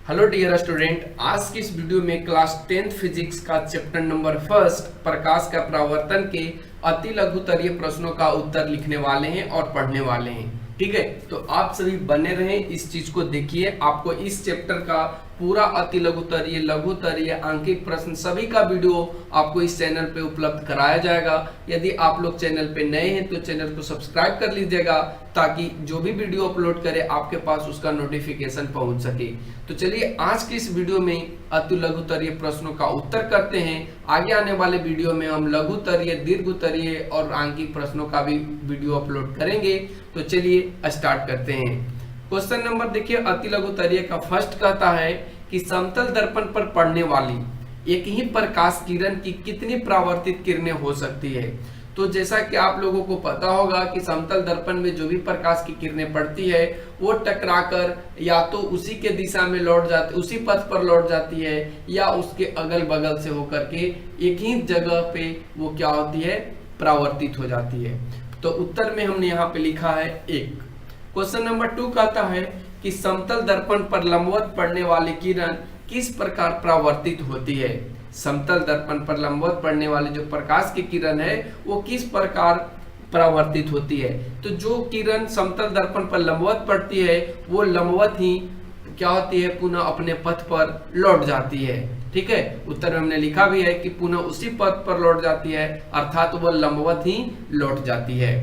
Hello dear student, आज की इस वीडियो में क्लास 10th फिजिक्स का चैप्टर नंबर फर्स्ट प्रकाश का परावर्तन के अति लघुतरीय प्रश्नों का उत्तर लिखने वाले हैं और पढ़ने वाले हैं। ठीक है, तो आप सभी बने रहें, इस चीज को देखिए। आपको इस चैप्टर का पूरा अति लघुतरीय, लघुतरीय, आंकिक प्रश्न सभी का वीडियो आपको इस चैनल पे उपलब्ध कराया जाएगा। यदि आप लोग चैनल पे नए हैं तो चैनल को सब्सक्राइब कर लीजिएगा ताकि जो भी वीडियो अपलोड करे आपके पास उसका नोटिफिकेशन पहुंच सके। तो चलिए आज की इस वीडियो में अति लघुतरीय प्रश्नों का उत्तर करते हैं। आगे आने वाले वीडियो में हम लघुतरीय, दीर्घोत्तरीय और आंकिक प्रश्नों का भी वीडियो अपलोड करेंगे। तो चलिए स्टार्ट करते हैं। क्वेश्चन नंबर देखिए, अति लघुतरीय का फर्स्ट कहता है कि समतल दर्पण पर पड़ने वाली एक ही प्रकाश किरण की कितनी परावर्तित किरणें हो सकती है। तो जैसा कि आप लोगों को पता होगा कि समतल दर्पण में जो भी प्रकाश की किरणें पड़ती है वो टकराकर या तो उसी के दिशा में लौट जाती, उसी पथ पर लौट जाती है, या उसके अगल बगल से होकर के एक ही जगह पे वो क्या होती है, परावर्तित हो जाती है। तो उत्तर में हमने यहाँ पे लिखा है 1। क्वेश्चन नंबर 2 कहता है कि समतल दर्पण पर लंबवत पड़ने वाली किरण किस प्रकार परावर्तित होती है। समतल दर्पण पर लंबवत पड़ने वाली जो प्रकाश की किरण है वो किस प्रकार परावर्तित होती है। तो जो किरण समतल दर्पण पर लंबवत पड़ती है वो लंबवत ही क्या होती है, पुनः अपने पथ पर लौट जाती है। ठीक है, उत्तर में हमने लिखा भी है कि पुनः उसी पथ पर लौट जाती है, अर्थात वो लंबवत ही लौट जाती है।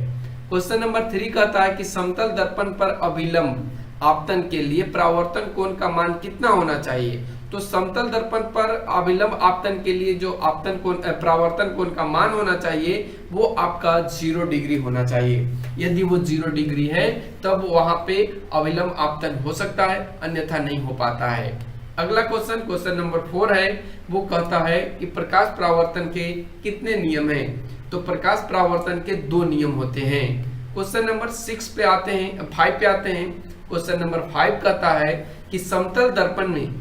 क्वेश्चन नंबर 3 कहता है कि समतल दर्पण पर अभिलंब आपतन के लिए परावर्तन कोण का मान कितना होना चाहिए। तो समतल दर्पण पर अभिलंब आपतन के लिए जो आपतन कोण, परावर्तन कोण का मान होना चाहिए वो आपका 0 डिग्री होना चाहिए। यदि वो 0 डिग्री है तब वहां पे अभिलंब आपतन हो सकता है, अन्यथा नहीं हो पाता है। अगला क्वेश्चन, क्वेश्चन नंबर 4 है, वो कहता है कि प्रकाश परावर्तन के कितने नियम हैं। तो प्रकाश परावर्तन के 2 नियम होते हैं। क्वेश्चन नंबर 5 पे आते हैं। क्वेश्चन नंबर 5 कहता है कि समतल दर्पण में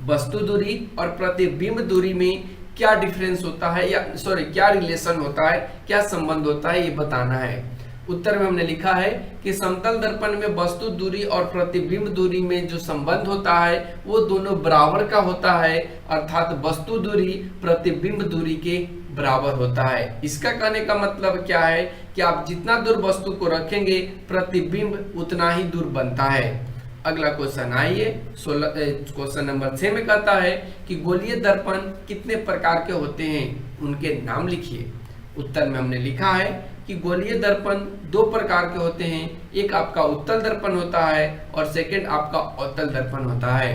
वस्तु दूरी और प्रतिबिंब दूरी में क्या डिफरेंस होता है, या क्या रिलेशन होता है, क्या संबंध होता है, ये बताना है। उत्तर में हमने लिखा है कि समतल दर्पण में वस्तु दूरी और प्रतिबिंब दूरी में जो संबंध होता है वो दोनों बराबर का होता है, अर्थात वस्तु दूरी प्रतिबिंब दूरी के बराबर होता है। इसका कहने का मतलब क्या है कि आप जितना दूर वस्तु को रखेंगे प्रतिबिंब उतना ही दूर बनता है। अगला क्वेश्चन आइए, क्वेश्चन नंबर 6 में कहता है कि गोलीय दर्पण कितने प्रकार के होते हैं, उनके नाम लिखिए। उत्तर में हमने लिखा है कि गोलीय दर्पण 2 प्रकार के होते हैं। एक आपका उत्तल दर्पण होता है और सेकंड आपका अवतल दर्पण होता है।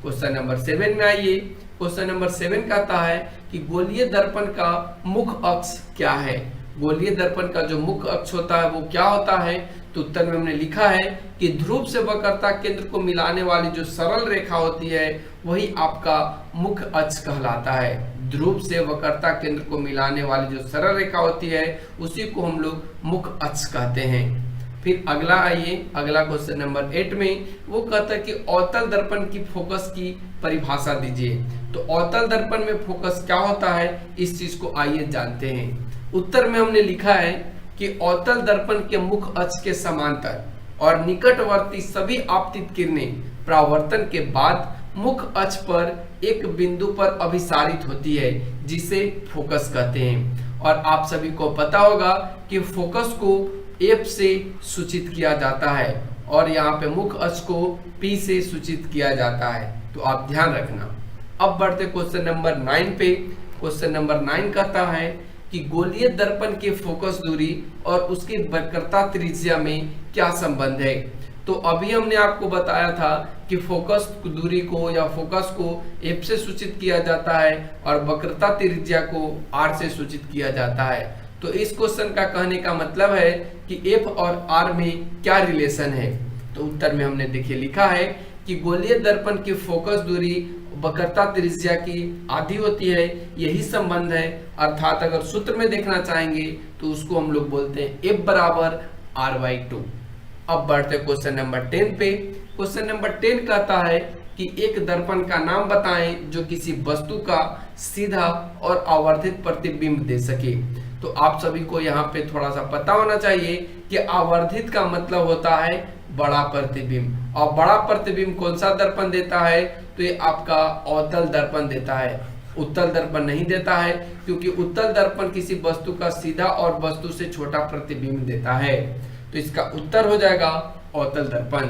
क्वेश्चन नंबर 7 में आइए। क्वेश्चन नंबर 7 कहता है कि गोलीय दर्पण का मुख्य अक्ष क्या है। गोलीय दर्पण का जो मुख्य अक्ष होता है वो क्या होता है। तो उत्तर में हमने लिखा है कि ध्रुव से वक्रता केंद्र को मिलाने वाली जो सरल रेखा होती है वही आपका मुख्य अक्ष कहलाता है। ध्रुव से वक्रता केंद्र को मिलाने वाली जो सरल रेखा होती है उसी को हम लोग मुख्य अक्ष कहते हैं। फिर अगला आइए, अगला क्वेश्चन नंबर 8 में वो कहता है कि अवतल दर्पण की फोकस की परिभाषा दीजिए। तो अवतल दर्पण में फोकस क्या होता है, इस चीज को आइए जानते हैं। उत्तर में हमने लिखा है कि अवतल दर्पण के मुख्य अक्ष के समांतर और निकटवर्ती सभी आपतित किरणें परावर्तन के बाद मुख्य अक्ष पर एक बिंदु पर अभिसारित होती है, जिसे फोकस कहते हैं। और आप सभी को पता होगा कि फोकस को F से सूचित किया जाता है और यहाँ पे मुख्य अक्ष को P से सूचित किया जाता है, तो आप ध्यान रखना। अब बढ़ते क्वेश्चन नंबर 9 पे। क्वेश्चन नंबर 9 कहता है कि गोलीय दर्पण की फोकस दूरी और उसकी वक्रता त्रिज्या में क्या संबंध है। तो अभी हमने आपको बताया था कि फोकस दूरी को या फोकस को F से सूचित किया जाता है और वक्रता त्रिज्या को R से सूचित किया जाता है। तो इस क्वेश्चन का कहने का मतलब है कि F और R में क्या रिलेशन है। तो उत्तर में हमने देखिए लिखा है कि गोलीय दर्पण की फोकस दूरी वक्रता त्रिज्या की आधी होती है, यही संबंध है। अर्थात अगर सूत्र में देखना चाहेंगे तो उसको हम लोग बोलते हैं F बराबर R/2। अब बढ़ते क्वेश्चन नंबर 10 पे। क्वेश्चन नंबर 10 कहता है कि एक दर्पण का नाम बताएं जो किसी वस्तु का सीधा और आवर्धित प्रतिबिंब दे सके। तो आप सभी को यहाँ पे थोड़ा सा पता होना चाहिए कि आवर्धित का मतलब होता है बड़ा प्रतिबिंब। और बड़ा प्रतिबिंब कौन सा दर्पण देता है? तो ये आपका अवतल दर्पण देता है, उत्तल दर्पण नहीं देता है, क्योंकि उत्तल दर्पण किसी वस्तु का सीधा और वस्तु से छोटा प्रतिबिंब देता है। तो इसका उत्तर हो जाएगा अवतल दर्पण।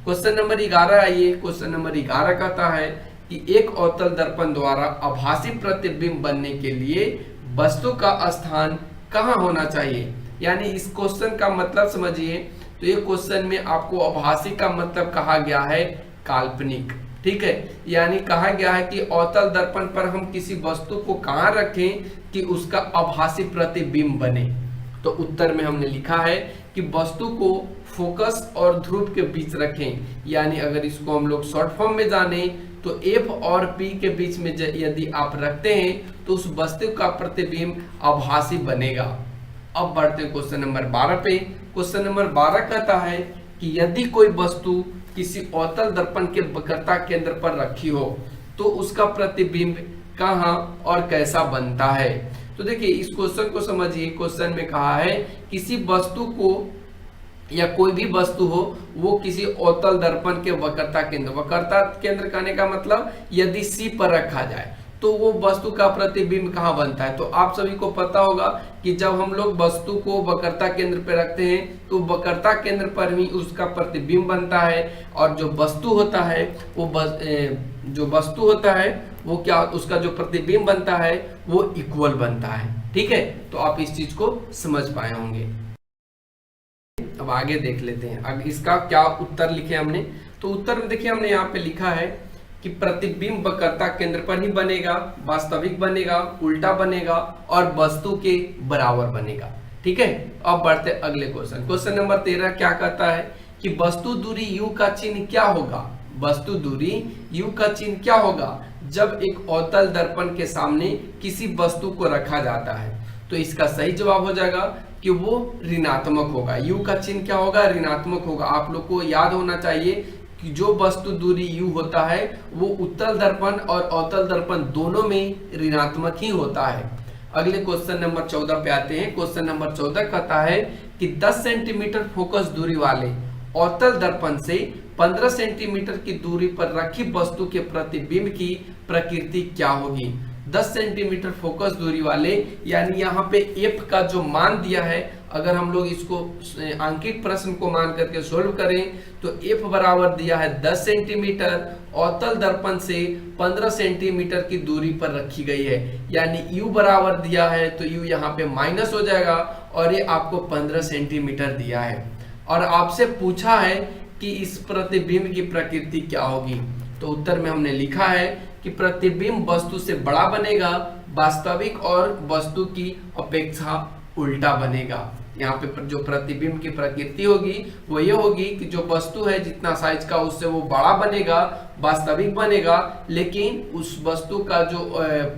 क्वेश्चन नंबर 11 आइए। क्वेश्चन नंबर 11 कहता है कि एक अवतल दर्पण द्वारा आभासी प्रतिबिंब बनने के लिए वस्तु का स्थान कहाँ होना चाहिए? यानी इस क्वेश्चन का मतलब समझिए। तो ये क्वेश्चन में आपको आभासी का मतलब कहा गया है काल्पनिक, ठीक है। यानी कहा गया है कि अवतल दर्पण पर हम किसी वस्तु को कहाँ रखें कि उसका आभासी प्रतिबिंब बने। तो उत्तर में हमने लिखा है कि वस्तु को फोकस और ध्रुव के बीच रखें। यानी अगर इसको हम लोग शॉर्ट फॉर्म में जाने तो F और P के बीच में यदि आप रखते हैं तो उस वस्तु का प्रतिबिंब आभासी बनेगा। अब बढ़ते हैं क्वेश्चन नंबर 12 पे। क्वेश्चन नंबर 12 कहता है कि यदि कोई वस्तु किसी अवतल दर्पण के वक्रता केंद्र पर रखी हो तो उसका प्रतिबिंब कहाँ और कैसा बनता है? तो देखिए इस क्वेश्चन को समझिए। क्वेश्चन में कहा है किसी वस्तु को या कोई भी वस्तु हो वो किसी अवतल दर्पण के वक्रता केंद्र कहने का मतलब यदि C पर रखा जाए तो वो वस्तु का प्रतिबिंब कहाँ बनता है? तो आप सभी को पता होगा कि जब हम लोग वस्तु को वक्रता केंद्र पर रखते हैं तो वक्रता केंद्र पर ही उसका प्रतिबिंब बनता है, और जो वस्तु होता है वो क्या, उसका जो प्रतिबिंब बनता है वो इक्वल बनता है, ठीक है। तो आप इस चीज को समझ पाए होंगे। अब आगे देख लेते हैं अब इसका क्या उत्तर लिखे हमने। तो उत्तर में देखिए हमने यहाँ पे लिखा है कि प्रतिबिंब वक्रता केंद्र पर ही बनेगा, वास्तविक बनेगा, उल्टा बनेगा और वस्तु के बराबर बनेगा, ठीक है। अब बढ़ते अगले क्वेश्चन। क्वेश्चन नंबर 13 क्या कहता है कि वस्तु दूरी u का चिन्ह क्या होगा? वस्तु दूरी u का चिन्ह क्या होगा जब एक अवतल दर्पण के सामने किसी वस्तु को रखा जाता है? तो इसका सही जवाब हो जाएगा कि वो ऋणात्मक होगा। u का चिन्ह क्या होगा? ऋणात्मक होगा। आप लोग को याद होना चाहिए कि जो वस्तु दूरी u होता है वो उत्तल दर्पण और अवतल दर्पण दोनों में ऋणात्मक ही होता है। अगले क्वेश्चन नंबर 14 पे आते हैं। क्वेश्चन नंबर 14 कहता है कि 10 सेंटीमीटर फोकस दूरी वाले अवतल दर्पण से 15 सेंटीमीटर की दूरी पर रखी वस्तु के प्रतिबिंब की प्रकृति क्या होगी? 10 सेंटीमीटर फोकस दूरी वाले, यानी यहाँ पे F का जो मान दिया है, अगर हम लोग इसको अंकित प्रश्न को मान करके सोल्व करें तो F बराबर दिया है 10 सेंटीमीटर, अवतल दर्पण से 15 सेंटीमीटर की दूरी पर रखी गई है। यानी U बराबर दिया है तो U यहाँ पे माइनस हो जाएगा और ये आपको 15 सेंटीमीटर दिया है। और आपसे पूछा है कि इस प्रतिबिंब की प्रकृति क्या होगी? तो उत्तर में हमने लिखा है कि प्रतिबिंब वस्तु से बड़ा बनेगा, वास्तविक और वस्तु की अपेक्षा उल्टा बनेगा। यहाँ पे जो प्रतिबिंब की प्रकृति होगी वो ये होगी कि जो वस्तु है जितना साइज का उससे वो बड़ा बनेगा, वास्तविक बनेगा, लेकिन उस वस्तु का जो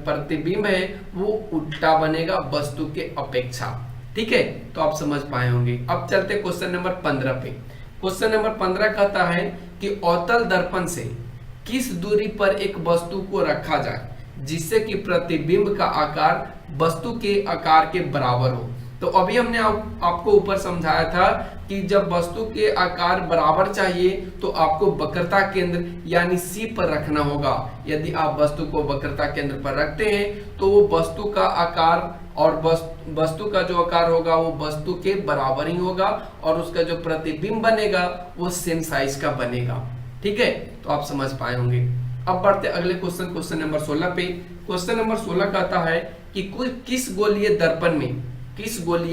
प्रतिबिंब है वो उल्टा बनेगा वस्तु के अपेक्षा, ठीक है। तो आप समझ पाए होंगे। अब चलते क्वेश्चन नंबर 15 पे। क्वेश्चन नंबर 15 कहता है कि अवतल दर्पण से किस दूरी पर एक वस्तु को रखा जाए जिससे कि प्रतिबिंब का आकार वस्तु के आकार के बराबर हो? तो अभी हमने आपको ऊपर समझाया था कि जब वस्तु के आकार बराबर चाहिए तो आपको वक्रता केंद्र यानी C पर रखना होगा। यदि आप वस्तु को वक्रता केंद्र पर रखते हैं तो वो वस्तु का आकार और वस्तु का जो आकार होगा वो वस्तु के बराबर ही होगा और उसका जो प्रतिबिंब बनेगा वो सेम साइज का बनेगा, ठीक है। तो आप समझ पाए होंगे। अब बढ़ते अगले क्वेश्चन, क्वेश्चन नंबर 16 पे। क्वेश्चन नंबर 16 कहता है कि किस गोलीय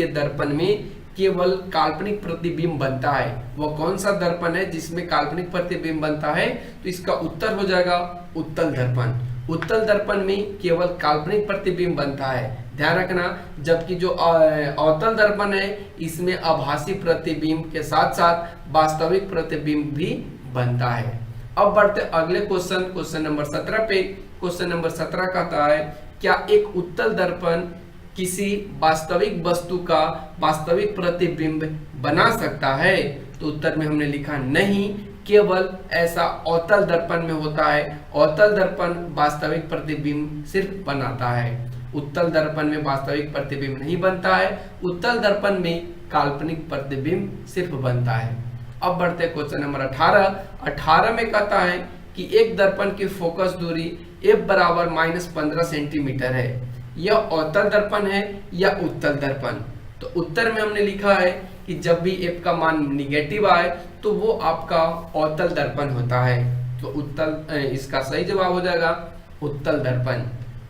दर्पण में केवल काल्पनिक प्रतिबिंब बनता है? वो कौन सा दर्पण है जिसमें काल्पनिक प्रतिबिंब बनता है? तो इसका उत्तर हो जाएगा उत्तल दर्पण। उत्तल दर्पण में केवल काल्पनिक प्रतिबिंब बनता है, ध्यान रखना। जबकि जो अवतल दर्पण है इसमें आभासी प्रतिबिंब के साथ साथ वास्तविक प्रतिबिंब भी बनता है। अब बढ़ते अगले क्वेश्चन, क्वेश्चन नंबर 17 पे। क्वेश्चन नंबर 17 कहता है क्या एक उत्तल दर्पण किसी वास्तविक वस्तु का वास्तविक प्रतिबिंब बना सकता है? तो उत्तर में हमने लिखा नहीं, केवल ऐसा अवतल दर्पण में होता है। अवतल दर्पण वास्तविक प्रतिबिंब सिर्फ बनाता है, उत्तल दर्पण में वास्तविक प्रतिबिंब नहीं बनता है। उत्तल दर्पण में काल्पनिक प्रतिबिंब सिर्फ बनता है। अब बढ़ते हैं क्वेश्चन नंबर 18। 18 में कहता है कि एक दर्पण की फोकस दूरी f बराबर -15 सेंटीमीटर है। यह अवतल दर्पण है या उत्तल दर्पण? तो उत्तर में हमने लिखा है कि जब भी f का मान निगेटिव आए तो वो आपका अवतल दर्पण होता है। तो उत्तल, इसका सही जवाब हो जाएगा उत्तल दर्पण।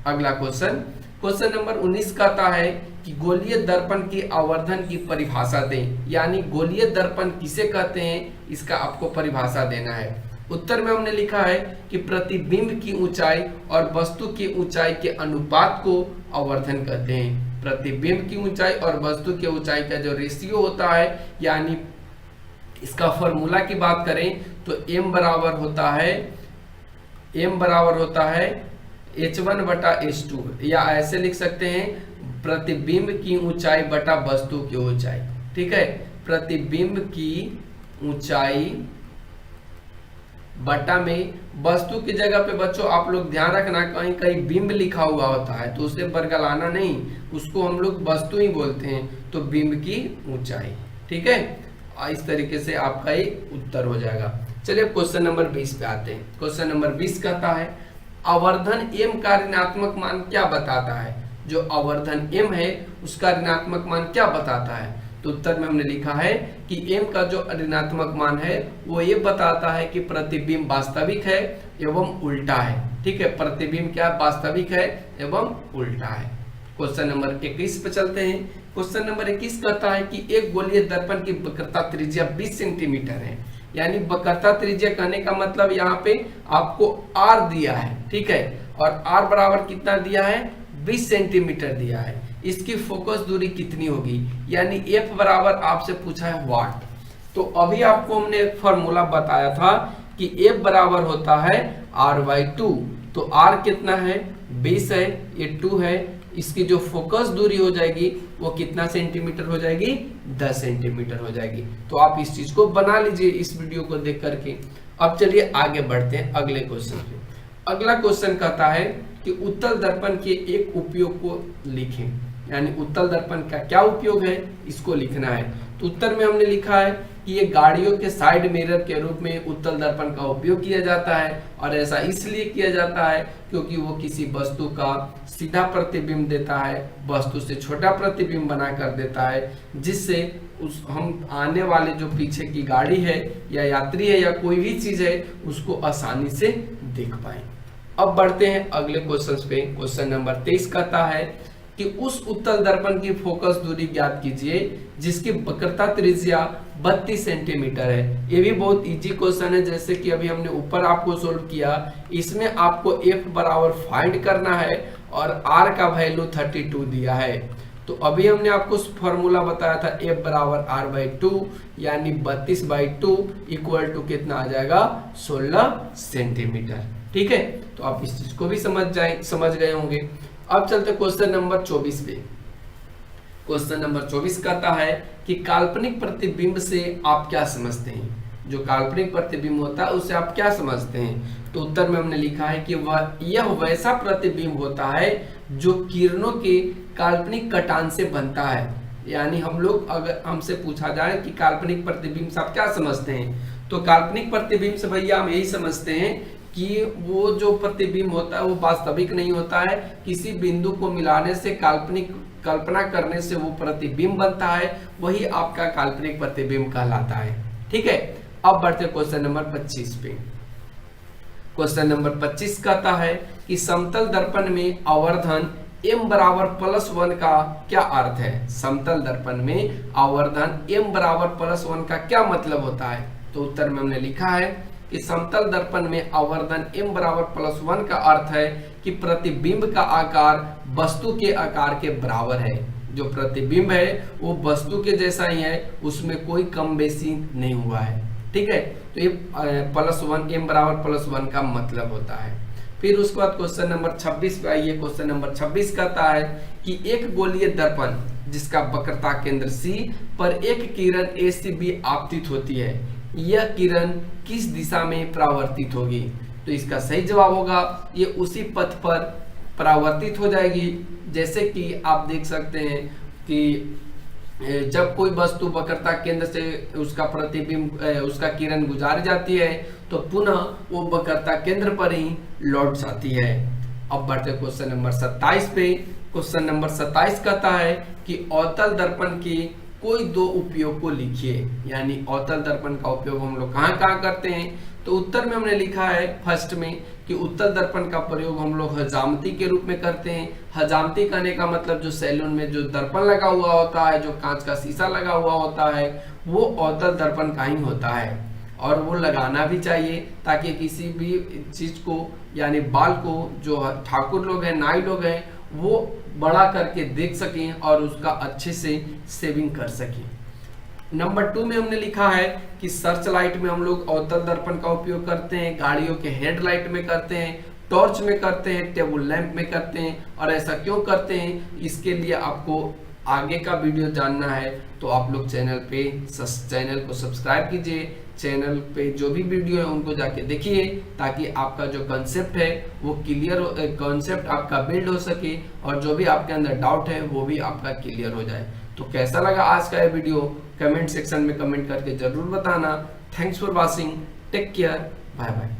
अगला क्वेश्चन नंबर 19 कहता है कि गोलीय दर्पण की आवर्धन की परिभाषा दें, यानी गोलीय दर्पण किसे कहते हैं इसका आपको परिभाषा देना है। उत्तर में हमने लिखा है कि प्रतिबिंब की ऊंचाई और वस्तु की ऊंचाई के अनुपात को आवर्धन कहते हैं। प्रतिबिंब की ऊंचाई और वस्तु की ऊंचाई का जो रेशियो होता है, यानी इसका फॉर्मूला की बात करें तो m बराबर होता है h1 बटा h2, या ऐसे लिख सकते हैं प्रतिबिंब की ऊंचाई बटा वस्तु की ऊंचाई। ठीक है, प्रतिबिंब की ऊंचाई बटा में वस्तु की जगह पे बच्चों आप लोग ध्यान रखना, कहीं कहीं बिंब लिखा हुआ होता है तो उसे बरगलाना नहीं, उसको हम लोग वस्तु ही बोलते हैं। तो बिंब की ऊंचाई। ठीक है, इस तरीके से आपका ये उत्तर हो जाएगा। चलिए क्वेश्चन नंबर 20 पे आते हैं। क्वेश्चन नंबर 20 कहता है आवर्धन m का ऋणात्मक मान क्या बताता है? जो आवर्धन m है उसका ऋणात्मक मान क्या बताता है? तो उत्तर में हमने लिखा है कि m का जो ऋणात्मक मान है वो ये बताता है कि प्रतिबिंब वास्तविक है एवं उल्टा है। ठीक है, प्रतिबिंब क्या वास्तविक है एवं उल्टा है। क्वेश्चन नंबर 21 पे चलते हैं। क्वेश्चन नंबर 21 कहता है कि एक गोलीय दर्पण की वक्रता त्रिज्या 20 सेंटीमीटर है, यानी वक्रता त्रिज्या कहने का मतलब यहाँ पे आपको r दिया है। ठीक है, और r बराबर कितना दिया है? 20 सेंटीमीटर दिया है। इसकी फोकस दूरी कितनी होगी, यानी f बराबर आपसे पूछा है वाट। तो अभी आपको हमने एक फॉर्मूला बताया था कि f बराबर होता है r/2। तो r कितना है? 20 है, ये 2 है। इसकी जो फोकस दूरी हो जाएगी वो कितना सेंटीमीटर हो जाएगी? 10 सेंटीमीटर हो जाएगी। तो आप इस चीज को बना लीजिए इस वीडियो को देख करके। अब चलिए आगे बढ़ते हैं अगले क्वेश्चन पे। अगला क्वेश्चन कहता है कि उत्तल दर्पण के एक उपयोग को लिखें, यानी उत्तल दर्पण का क्या उपयोग है इसको लिखना है। तो उत्तर में हमने लिखा है कि ये गाड़ियों के साइड मिरर के रूप में उत्तल दर्पण का उपयोग किया जाता है, और ऐसा इसलिए किया जाता है क्योंकि वो किसी वस्तु का सीधा प्रतिबिंब देता है, वस्तु से छोटा प्रतिबिंब बना कर देता है, जिससे उस हम आने वाले जो पीछे की गाड़ी है या यात्री है या कोई भी चीज है उसको आसानी से देख पाए। अब बढ़ते हैं अगले क्वेश्चन पे। क्वेश्चन नंबर 23 कहता है कि उस उत्तल दर्पण की फोकस दूरी ज्ञात कीजिए जिसकी वक्रता त्रिज्या 32 सेंटीमीटर है। ये भी बहुत इजी क्वेश्चन है, जैसे कि अभी हमने ऊपर आपको सोल्व किया। इसमें आपको f बराबर फाइंड करना है और r का वैल्यू 32 दिया है। तो अभी हमने आपको फॉर्मूला बताया था f बराबर r/2, यानी 32/2 इक्वल टू कितना आ जाएगा? 16 सेंटीमीटर। ठीक है, तो आप इस चीज को भी समझ गए होंगे। अब चलते क्वेश्चन नंबर 24 पे। क्वेश्चन नंबर 24 कहता है कि काल्पनिक प्रतिबिंब से आप क्या समझते हैं? जो काल्पनिक प्रतिबिंब होता है उससे आप क्या समझते हैं? तो उत्तर में हमने लिखा है कि यह वैसा प्रतिबिंब होता है जो किरणों के काल्पनिक कटान से बनता है। यानी हम लोग, अगर हमसे पूछा जाए कि काल्पनिक प्रतिबिंब से आप क्या समझते हैं, तो काल्पनिक प्रतिबिंब से भैया हम यही समझते हैं कि वो जो प्रतिबिंब होता है वो वास्तविक नहीं होता है, किसी बिंदु को मिलाने से कल्पना करने से वो प्रतिबिंब बनता है, वही आपका काल्पनिक प्रतिबिंब कहलाता है। ठीक है, अब बढ़ते क्वेश्चन नंबर 25 पे। क्वेश्चन नंबर 25 कहता है कि समतल दर्पण में आवर्धन m बराबर +1 का क्या अर्थ है? समतल दर्पण में आवर्धन m बराबर +1 का क्या मतलब होता है? तो उत्तर में हमने लिखा है कि समतल दर्पण में आवर्धन m बराबर +1 का अर्थ है कि प्रतिबिंब का आकार वस्तु के आकार के बराबर है। जो प्रतिबिंब है वो वस्तु के जैसा ही है, उसमें कोई कम बेसी नहीं हुआ है। ठीक है, तो ये +1 m बराबर +1 का मतलब होता है। फिर उसके बाद क्वेश्चन नंबर 26 पे आइए। क्वेश्चन नंबर 26 कहता है कि एक गोलीय दर्पण जिसका वक्रता केंद्र C पर एक किरण A से B आपतित होती है, यह किरण किस दिशा में परावर्तित होगी? तो इसका सही जवाब होगा ये उसी पथ पर परावर्तित हो जाएगी। जैसे कि आप देख सकते हैं कि जब कोई वस्तु वक्रता केंद्र से उसका प्रतिबिंब उसका किरण गुजार जाती है तो पुनः वो वक्रता केंद्र पर ही लौट जाती है। अब बढ़ते क्वेश्चन नंबर 27 पे। क्वेश्चन नंबर 27 कहता है कि अवतल दर्पण के कोई दो उपयोग को लिखिए। यानी अवतल दर्पण का उपयोग हम लोग कहाँ कहाँ करते हैं, तो उत्तर में हमने लिखा है फर्स्ट में कि उत्तल दर्पण का प्रयोग हम लोग हजामती के रूप में करते हैं। हजामती करने का मतलब जो सैलून में जो दर्पण लगा हुआ होता है, जो कांच का शीशा लगा हुआ होता है, वो अवतल दर्पण का ही होता है और वो लगाना भी चाहिए ताकि किसी भी चीज को यानी बाल को जो ठाकुर लोग हैं, नाई लोग हैं, वो बड़ा करके देख सकें और उसका अच्छे से सेविंग कर सकें। नंबर 2 में हमने लिखा है कि सर्च लाइट में हम लोग अवतल दर्पण का उपयोग करते हैं, गाड़ियों के हेडलाइट में करते हैं, टॉर्च में करते हैं, टेबल लैंप में करते हैं। और ऐसा क्यों करते हैं, इसके लिए आपको आगे का वीडियो जानना है तो आप लोग चैनल को सब्सक्राइब कीजिए। चैनल पे जो भी वीडियो है उनको जाके देखिए ताकि आपका जो कंसेप्ट है वो कंसेप्ट आपका बिल्ड हो सके और जो भी आपके अंदर डाउट है वो भी आपका क्लियर हो जाए। तो कैसा लगा आज का ये वीडियो कमेंट सेक्शन में कमेंट करके जरूर बताना। Thanks for watching, take care, bye bye.